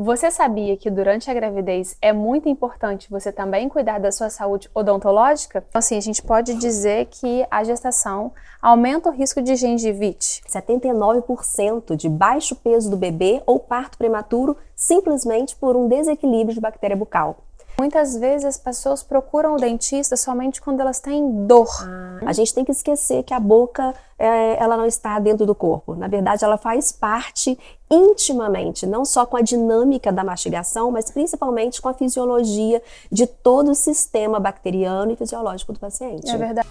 Você sabia que durante a gravidez é muito importante você também cuidar da sua saúde odontológica? Então, assim, a gente pode dizer que a gestação aumenta o risco de gengivite. 79% de baixo peso do bebê ou parto prematuro simplesmente por um desequilíbrio de bactéria bucal. Muitas vezes as pessoas procuram o dentista somente quando elas têm dor. A gente tem que esquecer que a boca, ela não está dentro do corpo. Na verdade, ela faz parte intimamente, não só com a dinâmica da mastigação, mas principalmente com a fisiologia de todo o sistema bacteriano e fisiológico do paciente. É verdade.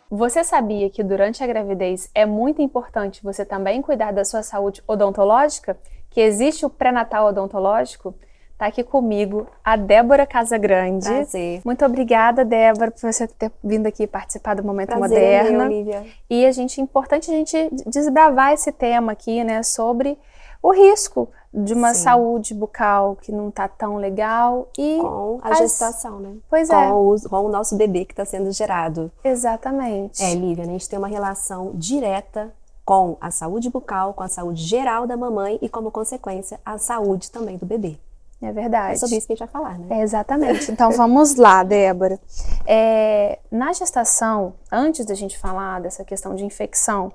Você sabia que durante a gravidez é muito importante você também cuidar da sua saúde odontológica? Que existe o pré-natal odontológico? Tá aqui comigo a Débora Casagrande. Prazer. Muito obrigada, Débora, por você ter vindo aqui participar do Momento Prazer Moderna. É meu, Olivia. E importante a gente desbravar esse tema aqui, né, sobre o risco de uma saúde bucal que não tá tão legal e com a gestação, né? Pois com o nosso bebê que está sendo gerado. Exatamente. Lívia, a gente tem uma relação direta com a saúde bucal, com a saúde geral da mamãe e, como consequência, a saúde também do bebê. É verdade. É sobre isso que a gente vai falar, né? Exatamente. Então vamos lá, Débora. Na gestação, antes da gente falar dessa questão de infecção,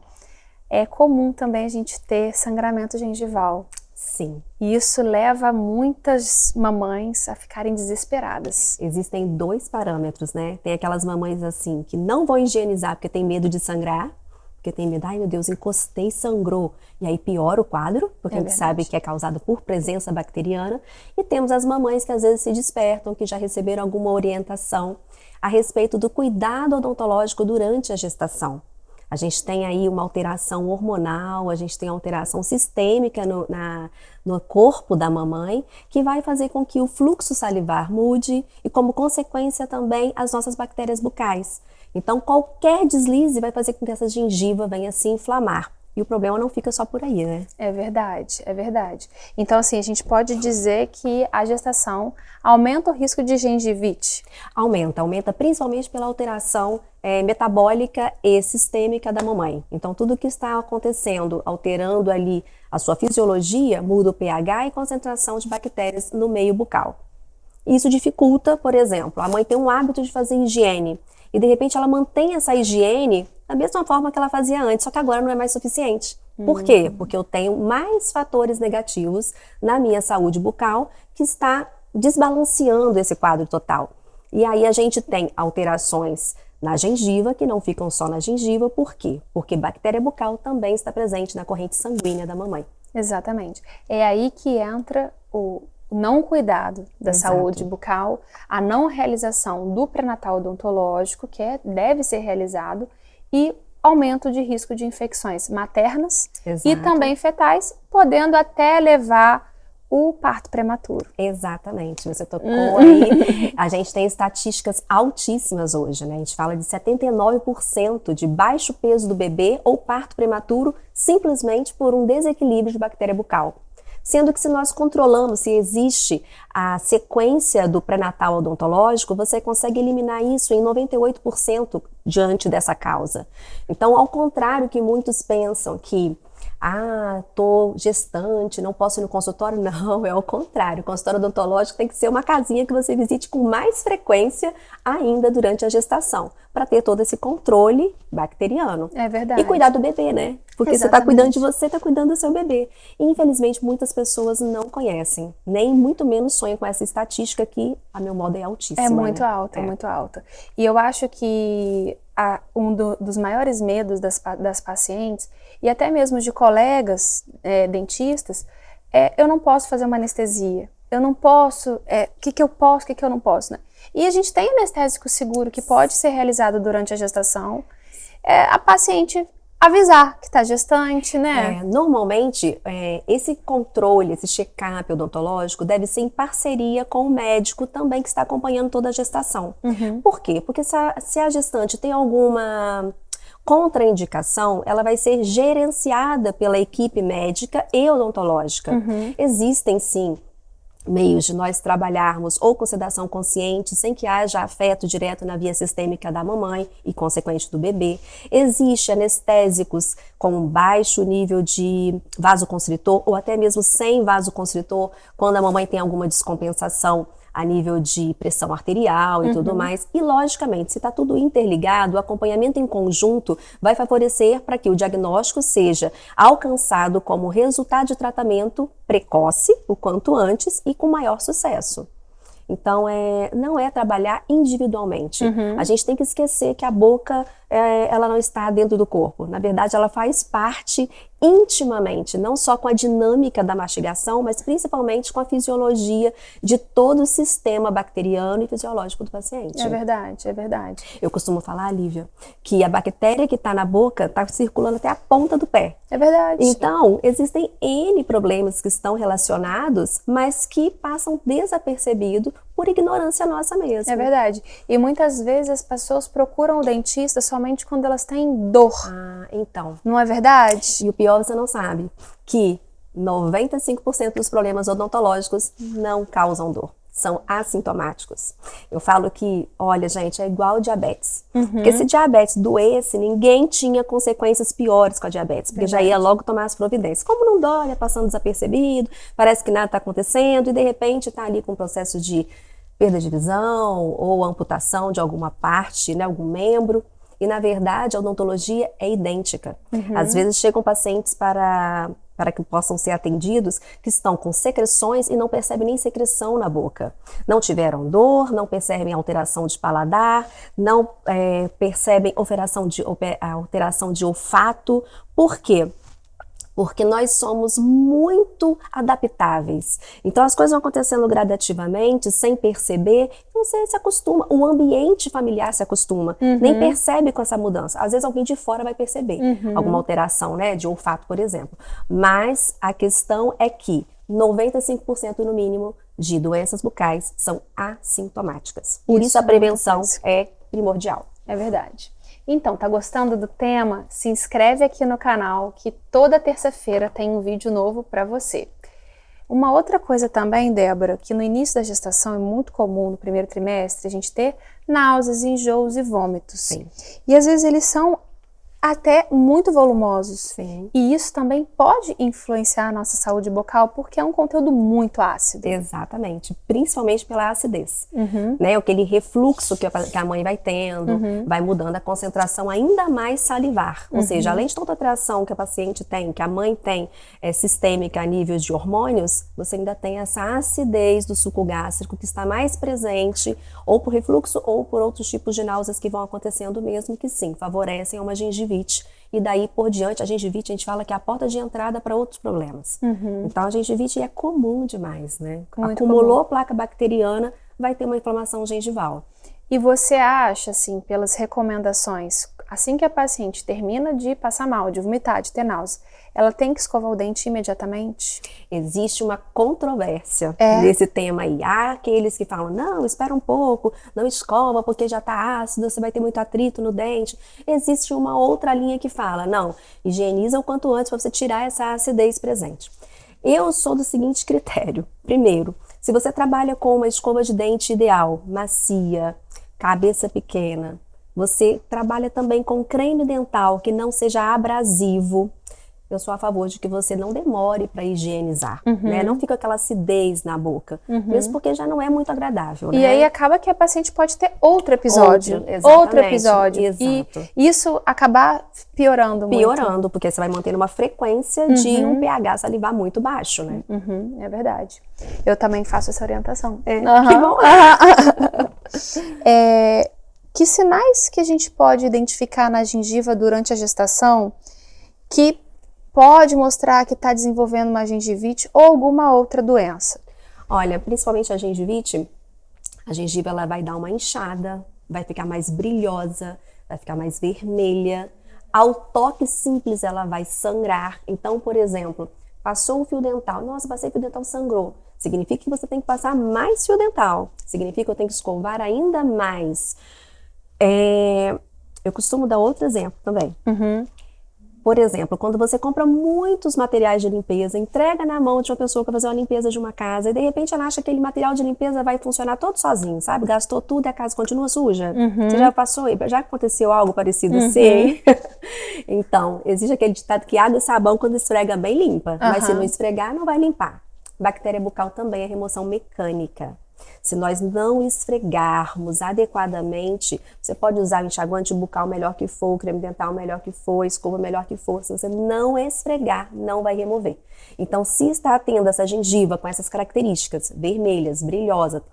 é comum também a gente ter sangramento gengival. Sim. E isso leva muitas mamães a ficarem desesperadas. Existem 2 parâmetros, né? Tem aquelas mamães assim que não vão higienizar porque tem medo de sangrar, porque tem medo, ai meu Deus, encostei e sangrou. E aí piora o quadro, porque a gente sabe que é causado por presença bacteriana. E temos as mamães que às vezes se despertam, que já receberam alguma orientação a respeito do cuidado odontológico durante a gestação. A gente tem aí uma alteração hormonal, a gente tem alteração sistêmica no corpo da mamãe, que vai fazer com que o fluxo salivar mude e, como consequência, também as nossas bactérias bucais. Então, qualquer deslize vai fazer com que essa gengiva venha se inflamar. E o problema não fica só por aí, né? É verdade, é verdade. Então, assim, a gente pode dizer que a gestação aumenta o risco de gengivite? Aumenta principalmente pela alteração metabólica e sistêmica da mamãe. Então, tudo que está acontecendo, alterando ali a sua fisiologia, muda o pH e concentração de bactérias no meio bucal. Isso dificulta, por exemplo, a mãe tem um hábito de fazer higiene e, de repente, ela mantém essa higiene da mesma forma que ela fazia antes, só que agora não é mais suficiente. Por quê? Porque eu tenho mais fatores negativos na minha saúde bucal que está desbalanceando esse quadro total. E aí a gente tem alterações na gengiva, que não ficam só na gengiva. Por quê? Porque bactéria bucal também está presente na corrente sanguínea da mamãe. Exatamente. É aí que entra o não cuidado da saúde bucal, a não realização do pré-natal odontológico, que deve ser realizado, e aumento de risco de infecções maternas e também fetais, podendo até levar o parto prematuro. Exatamente, você tocou aí. A gente tem estatísticas altíssimas hoje, né? A gente fala de 79% de baixo peso do bebê ou parto prematuro simplesmente por um desequilíbrio de bactéria bucal. Sendo que, se nós controlamos, se existe a sequência do pré-natal odontológico, você consegue eliminar isso em 98% diante dessa causa. Então, ao contrário que muitos pensam que tô gestante, não posso ir no consultório, não, é ao contrário. O consultório odontológico tem que ser uma casinha que você visite com mais frequência ainda durante a gestação, para ter todo esse controle bacteriano. É verdade. E cuidar do bebê, né? Porque você está cuidando de você, está cuidando do seu bebê. E, infelizmente, muitas pessoas não conhecem, nem muito menos sonham com essa estatística que, a meu modo, é altíssima. É muito alta, é muito alta. E eu acho que dos maiores medos das pacientes, e até mesmo de colegas dentistas, eu não posso fazer uma anestesia, eu não posso, o que eu posso, o que eu não posso, né? E a gente tem anestésico seguro que pode ser realizado durante a gestação, a paciente avisar que está gestante, né? Normalmente, esse controle, esse check-up odontológico deve ser em parceria com o médico também que está acompanhando toda a gestação. Por quê? Porque se a gestante tem alguma contraindicação, ela vai ser gerenciada pela equipe médica e odontológica. Existem, sim, meios de nós trabalharmos ou com sedação consciente, sem que haja afeto direto na via sistêmica da mamãe e consequente do bebê. Existem anestésicos com baixo nível de vasoconstritor ou até mesmo sem vasoconstritor, quando a mamãe tem alguma descompensação a nível de pressão arterial e tudo mais. E, logicamente, se está tudo interligado, o acompanhamento em conjunto vai favorecer para que o diagnóstico seja alcançado como resultado de tratamento precoce, o quanto antes, e com maior sucesso. Então, não é trabalhar individualmente. A gente tem que esquecer que a boca, ela não está dentro do corpo. Na verdade, ela faz parte intimamente, não só com a dinâmica da mastigação, mas principalmente com a fisiologia de todo o sistema bacteriano e fisiológico do paciente. É verdade, é verdade. Eu costumo falar, Lívia, que a bactéria que está na boca está circulando até a ponta do pé. É verdade. Então, existem N problemas que estão relacionados, mas que passam desapercebidos por ignorância nossa mesmo. É verdade. E muitas vezes as pessoas procuram o dentista somente quando elas têm dor. Ah, então. Não é verdade? E o pior, você não sabe, que 95% dos problemas odontológicos não causam dor. São assintomáticos. Eu falo que, olha, gente, é igual diabetes. Porque se diabetes doesse, ninguém tinha consequências piores com a diabetes, porque já ia logo tomar as providências. Como não dói, é passando desapercebido, parece que nada está acontecendo e de repente está ali com um processo de perda de visão ou amputação de alguma parte, né, algum membro. E, na verdade, a odontologia é idêntica. Às vezes chegam pacientes para que possam ser atendidos que estão com secreções e não percebem nem secreção na boca. Não tiveram dor, não percebem alteração de paladar, não percebem alteração de olfato. Por quê? Porque nós somos muito adaptáveis. Então as coisas vão acontecendo gradativamente, sem perceber, e você se acostuma. O ambiente familiar se acostuma, nem percebe com essa mudança. Às vezes alguém de fora vai perceber alguma alteração, né, de olfato, por exemplo. Mas a questão é que 95% no mínimo de doenças bucais são assintomáticas. Por isso a prevenção é primordial. É verdade. Então, tá gostando do tema? Se inscreve aqui no canal que toda terça-feira tem um vídeo novo para você. Uma outra coisa também, Débora, que no início da gestação é muito comum no primeiro trimestre a gente ter náuseas, enjoos e vômitos. Sim. E às vezes eles são até muito volumosos. Sim. E isso também pode influenciar a nossa saúde bucal, porque é um conteúdo muito ácido. Exatamente, principalmente pela acidez. Né? Aquele refluxo que a mãe vai tendo, vai mudando a concentração ainda mais salivar. Ou seja, além de toda a atração que a paciente tem, que a mãe tem sistêmica a níveis de hormônios, você ainda tem essa acidez do suco gástrico que está mais presente, ou por refluxo, ou por outros tipos de náuseas que vão acontecendo mesmo, que sim, favorecem uma gengivite. E daí por diante, a gengivite, a gente fala que é a porta de entrada para outros problemas. Então a gengivite é comum demais, né? Muito Acumulou comum. placa bacteriana, vai ter uma inflamação gengival. E você acha, assim, pelas recomendações, assim que a paciente termina de passar mal, de vomitar, de ter náusea, ela tem que escovar o dente imediatamente? Existe uma controvérsia nesse tema aí. Há aqueles que falam, não, espera um pouco, não escova porque já está ácido, você vai ter muito atrito no dente. Existe uma outra linha que fala, não, higieniza o quanto antes para você tirar essa acidez presente. Eu sou do seguinte critério. Primeiro, se você trabalha com uma escova de dente ideal, macia, cabeça pequena, você trabalha também com creme dental que não seja abrasivo, eu sou a favor de que você não demore para higienizar, né? Não fica aquela acidez na boca, mesmo porque já não é muito agradável, E né? aí acaba que a paciente pode ter outro episódio. Exatamente, Outro episódio. exato. E isso acabar piorando muito. Piorando, porque você vai mantendo uma frequência de um pH salivar muito baixo, né? É verdade. Eu também faço essa orientação. Que bom! Que sinais que a gente pode identificar na gengiva durante a gestação que pode mostrar que está desenvolvendo uma gengivite ou alguma outra doença? Olha, principalmente a gengivite, a gengiva ela vai dar uma inchada, vai ficar mais brilhosa, vai ficar mais vermelha. Ao toque simples ela vai sangrar. Então, por exemplo, passou o fio dental, nossa, passei o fio dental, sangrou. Significa que você tem que passar mais fio dental, significa que eu tenho que escovar ainda mais. Eu costumo dar outro exemplo também. Por exemplo, quando você compra muitos materiais de limpeza, entrega na mão de uma pessoa para fazer uma limpeza de uma casa e de repente ela acha que aquele material de limpeza vai funcionar todo sozinho, sabe? Gastou tudo e a casa continua suja. Você já passou? Já aconteceu algo parecido assim? Então, existe aquele ditado que água e sabão quando esfrega bem limpa, mas se não esfregar não vai limpar. Bactéria bucal também é remoção mecânica. Se nós não esfregarmos adequadamente, você pode usar o enxaguante bucal melhor que for, o creme dental melhor que for, a escova melhor que for. Se você não esfregar, não vai remover. Então, se está tendo essa gengiva com essas características, vermelhas, brilhosa,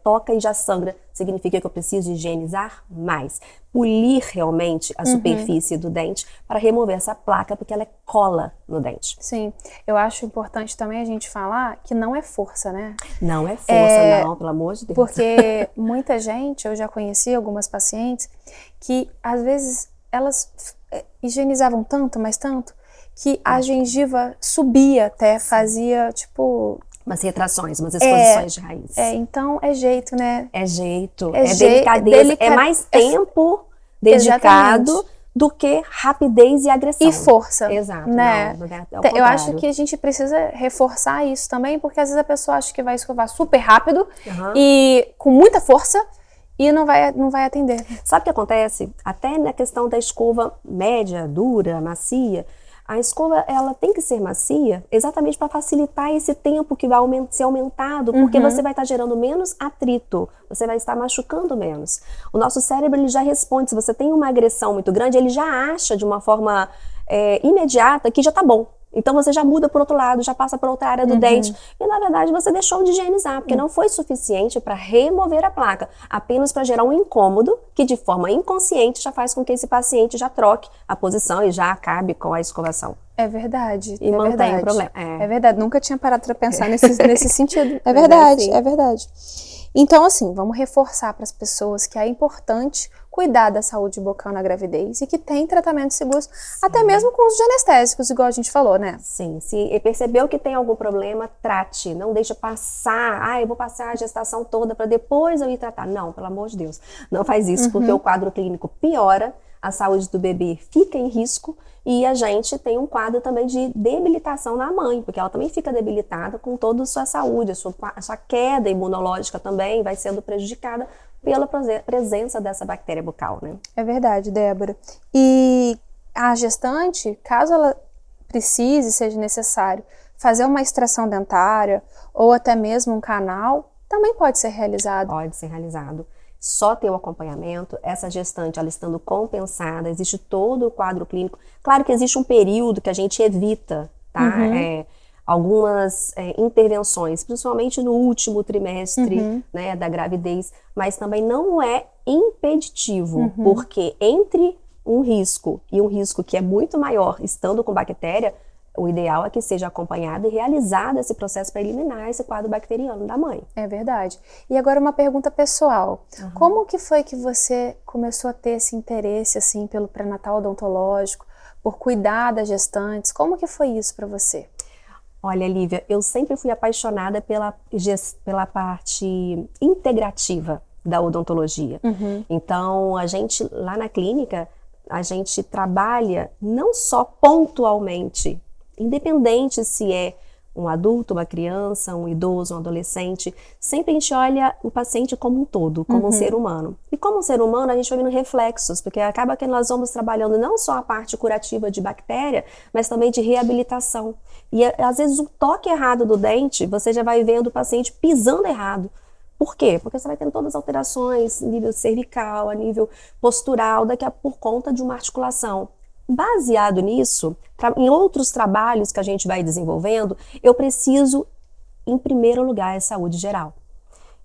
toca e já sangra, significa que eu preciso higienizar mais. Polir realmente a superfície do dente para remover essa placa, porque ela é cola no dente. Sim, eu acho importante também a gente falar que não é força, né? Não é força, não, pelo amor de Deus. Porque muita gente, eu já conheci algumas pacientes, que às vezes elas higienizavam tanto, mas tanto, que a gengiva subia até, fazia tipo... Umas retrações, umas exposições de raiz. Então é jeito, né? É jeito, é delicadeza, é mais tempo dedicado do que rapidez e agressão. E força. Exato. Né? Não, eu acho que a gente precisa reforçar isso também, porque às vezes a pessoa acha que vai escovar super rápido e com muita força e não vai atender. Sabe o que acontece? Até na questão da escova média, dura, macia, a escova, ela tem que ser macia exatamente para facilitar esse tempo que vai ser aumentado, porque você vai estar gerando menos atrito, você vai estar machucando menos. O nosso cérebro, ele já responde, se você tem uma agressão muito grande, ele já acha de uma forma imediata que já tá bom. Então você já muda para outro lado, já passa para outra área do dente. E na verdade você deixou de higienizar, porque não foi suficiente para remover a placa, apenas para gerar um incômodo que de forma inconsciente já faz com que esse paciente já troque a posição e já acabe com a escovação. É verdade. E mantém o problema. É verdade, nunca tinha parado para pensar nesse sentido. É verdade, é verdade. Então, assim, vamos reforçar para as pessoas que é importante cuidar da saúde bucal na gravidez e que tem tratamentos seguros, até mesmo com os anestésicos, igual a gente falou, né? Sim, se percebeu que tem algum problema, trate, não deixa passar, eu vou passar a gestação toda para depois eu ir tratar. Não, pelo amor de Deus, não faz isso, porque o quadro clínico piora, a saúde do bebê fica em risco e a gente tem um quadro também de debilitação na mãe, porque ela também fica debilitada com toda a sua saúde, a sua queda imunológica também vai sendo prejudicada pela presença dessa bactéria bucal, né? É verdade, Débora. E a gestante, caso ela precise, seja necessário, fazer uma extração dentária ou até mesmo um canal, também pode ser realizado. Pode ser realizado. Só ter o acompanhamento, essa gestante, ela estando compensada, existe todo o quadro clínico. Claro que existe um período que a gente evita, tá? Algumas intervenções, principalmente no último trimestre né, da gravidez, mas também não é impeditivo, porque entre um risco e um risco que é muito maior estando com bactéria, o ideal é que seja acompanhado e realizado esse processo para eliminar esse quadro bacteriano da mãe. É verdade. E agora uma pergunta pessoal. Como que foi que você começou a ter esse interesse assim pelo pré-natal odontológico, por cuidar das gestantes? Como que foi isso para você? Olha, Lívia, eu sempre fui apaixonada pela parte integrativa da odontologia. Então, a gente, lá na clínica, a gente trabalha não só pontualmente, independente se é um adulto, uma criança, um idoso, um adolescente, sempre a gente olha o paciente como um todo, como um ser humano. E como um ser humano, a gente vai vendo reflexos, porque acaba que nós vamos trabalhando não só a parte curativa de bactéria, mas também de reabilitação. E às vezes o toque errado do dente, você já vai vendo o paciente pisando errado. Por quê? Porque você vai tendo todas as alterações, nível cervical, a nível postural, por conta de uma articulação. Baseado nisso, em outros trabalhos que a gente vai desenvolvendo, eu preciso, em primeiro lugar, saúde geral.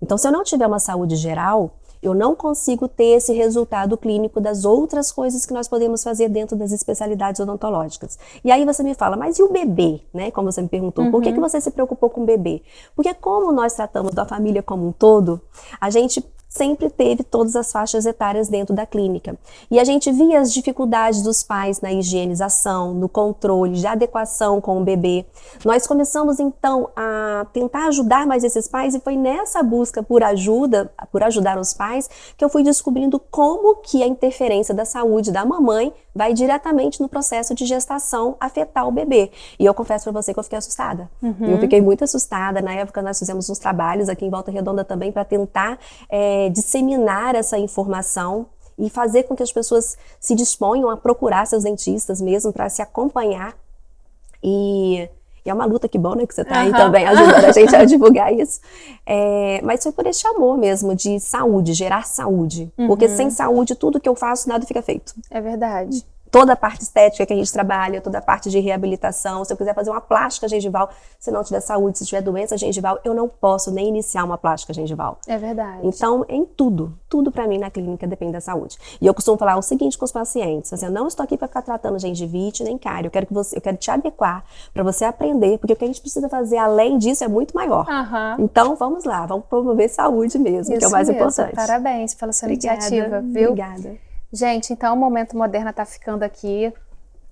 Então, se eu não tiver uma saúde geral, eu não consigo ter esse resultado clínico das outras coisas que nós podemos fazer dentro das especialidades odontológicas. E aí você me fala, mas e o bebê, né? Como você me perguntou, por que você se preocupou com o bebê? Porque como nós tratamos da família como um todo, a gente sempre teve todas as faixas etárias dentro da clínica. E a gente via as dificuldades dos pais na higienização, no controle, de adequação com o bebê. Nós começamos então a tentar ajudar mais esses pais e foi nessa busca por ajudar os pais, que eu fui descobrindo como que a interferência da saúde da mamãe vai diretamente no processo de gestação afetar o bebê. E eu confesso pra você que eu fiquei assustada. Eu fiquei muito assustada. Na época nós fizemos uns trabalhos aqui em Volta Redonda também para tentar disseminar essa informação e fazer com que as pessoas se disponham a procurar seus dentistas mesmo para se acompanhar. E é uma luta, que bom, né, que você tá aí também ajudando a gente a divulgar isso. Mas foi por esse amor mesmo de saúde, gerar saúde. Porque sem saúde, tudo que eu faço, nada fica feito. É verdade. Toda a parte estética que a gente trabalha, toda a parte de reabilitação, se eu quiser fazer uma plástica gengival, se não tiver saúde, se tiver doença gengival, eu não posso nem iniciar uma plástica gengival. É verdade. Então, em tudo pra mim na clínica depende da saúde. E eu costumo falar o seguinte com os pacientes, assim, eu não estou aqui para ficar tratando gengivite nem cárie, eu quero te adequar para você aprender, porque o que a gente precisa fazer além disso é muito maior. Então, vamos lá, vamos promover saúde mesmo, que é o mais importante. Parabéns pela sua iniciativa, viu? Obrigada. Gente, então o Momento Moderna tá ficando aqui.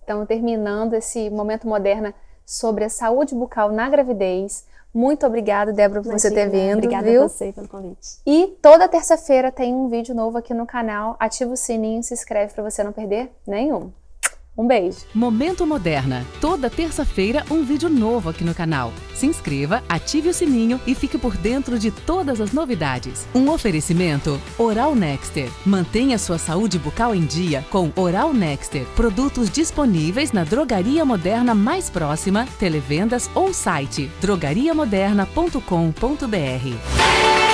Estamos terminando esse Momento Moderna sobre a saúde bucal na gravidez. Muito obrigada, Débora, por você ter vindo. Obrigada viu? a você pelo convite. E toda terça-feira tem um vídeo novo aqui no canal. Ativa o sininho, se inscreve para você não perder nenhum. Um beijo. Momento Moderna. Toda terça-feira um vídeo novo aqui no canal. Se inscreva, ative o sininho e fique por dentro de todas as novidades. Um oferecimento Oral Nexter. Mantenha sua saúde bucal em dia com Oral Nexter. Produtos disponíveis na Drogaria Moderna mais próxima, televendas ou site drogariamoderna.com.br.